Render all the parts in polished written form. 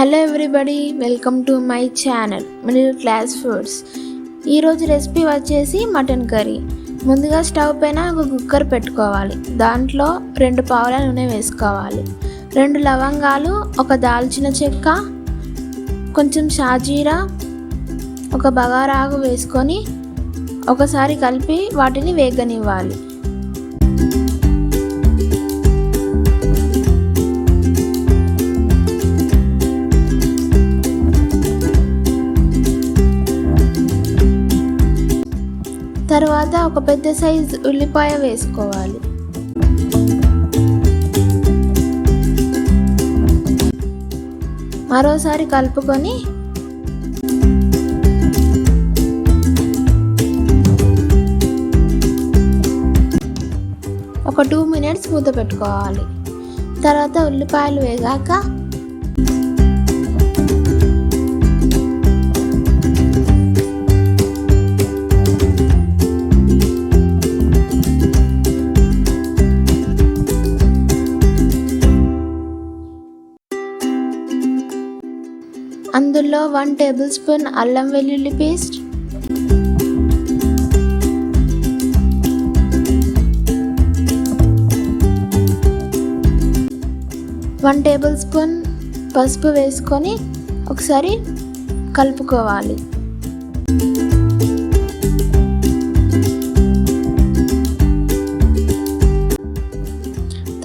Hello everybody, welcome to my channel middle class foods. ఈరోజు recipe వచ్చేసి mutton curry. ముందుగా stove పైన ఒక కుక్కర్ పెట్టుకోవాలి. దాంట్లో 2 పావుల నూనె వేసుకోవాలి. 2 లవంగాలు, ఒక దాల్చిన చెక్క, కొంచెం షాజీరా, ఒక బగారాకు వేసుకొని ఒకసారి కలిపి వాటిని వేగనివ్వాలి. తర్వాత ఒక పెద్ద సైజు ఉల్లిపాయ వేసుకోవాలి. మరోసారి కలుపుకొని ఒక 2 మినిట్స్ మూత పెట్టుకోవాలి. తర్వాత ఉల్లిపాయలు వేగాక అందులో 1 టేబుల్ స్పూన్ అల్లం వెల్లుల్లి పేస్ట్, 1 టేబుల్ స్పూన్ పసుపు వేసుకొని ఒకసారి కలుపుకోవాలి.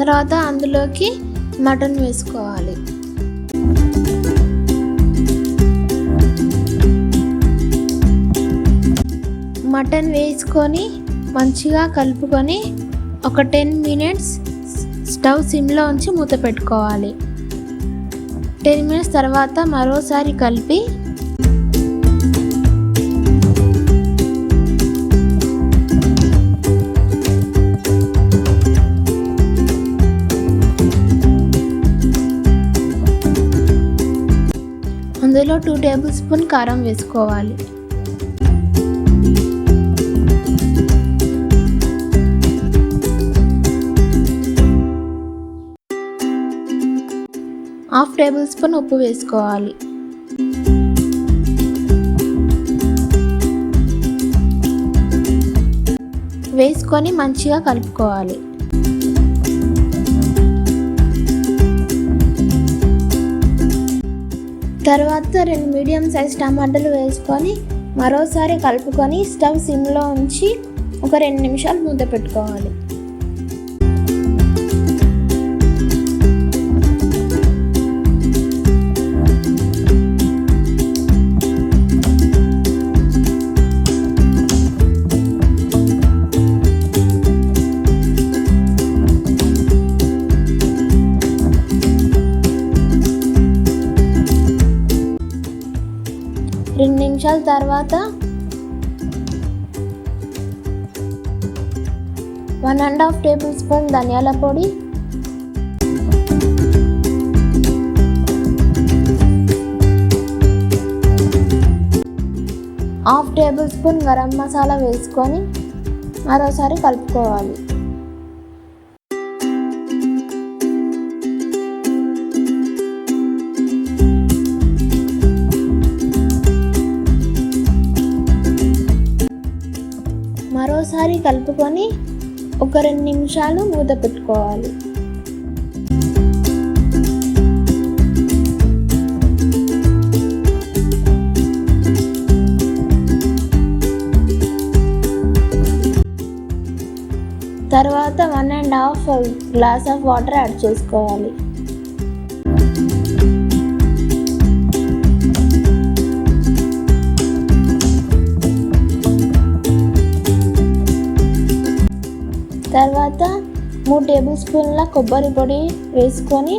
తర్వాత అందులోకి మటన్ వేసుకోవాలి. మటన్ వేసుకొని మంచిగా కలుపుకొని ఒక 10 మినిట్స్ స్టవ్ సిమ్లో ఉంచి మూత పెట్టుకోవాలి. 10 మినిట్స్ తర్వాత మరోసారి కలిపి అందులో 2 టేబుల్ స్పూన్ కారం వేసుకోవాలి. హాఫ్ టేబుల్ స్పూన్ ఉప్పు వేసుకోవాలి. వేసుకొని మంచిగా కలుపుకోవాలి. తర్వాత 2 మీడియం సైజ్ టమాటాలు వేసుకొని మరోసారి కలుపుకొని స్టవ్ సిమ్లో ఉంచి ఒక 2 నిమిషాలు మూత పెట్టుకోవాలి. రెండు నిమిషాల తర్వాత 1½ టేబుల్ స్పూన్ ధనియాల పొడి, 1/2 టేబుల్ స్పూన్ గరం మసాలా వేసుకొని మరోసారి కలుపుకోవాలి. మరోసారి కలుపుకొని ఒక 2 నిమిషాలు మూత పెట్టుకోవాలి. తర్వాత 1½ గ్లాస్ ఆఫ్ వాటర్ యాడ్ చేసుకోవాలి. తర్వాత 3 టేబుల్ స్పూన్ల కొబ్బరి పొడి వేసుకొని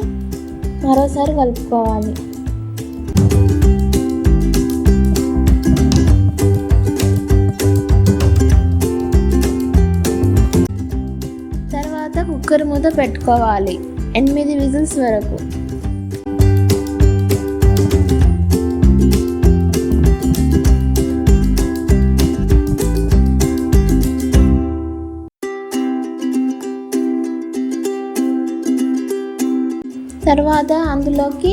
మరోసారి కలుపుకోవాలి. తర్వాత కుక్కర్ మూత పెట్టుకోవాలి 8 విజిల్స్ వరకు. తర్వాత అందులోకి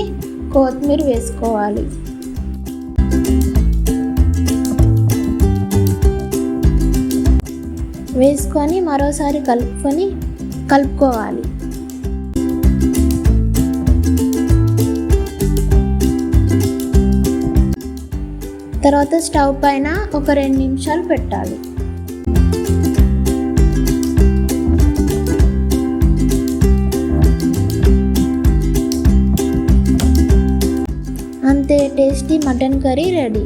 కొత్తిమీర వేసుకోవాలి. వేసుకొని మరోసారి కలుపుకోవాలి. తర్వాత స్టవ్ పైన ఒక 2 నిమిషాలు పెట్టాలి. అంతే, టేస్టీ మటన్ కర్రీ రెడీ.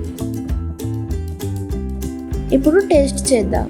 ఇప్పుడు టేస్ట్ చేద్దాం.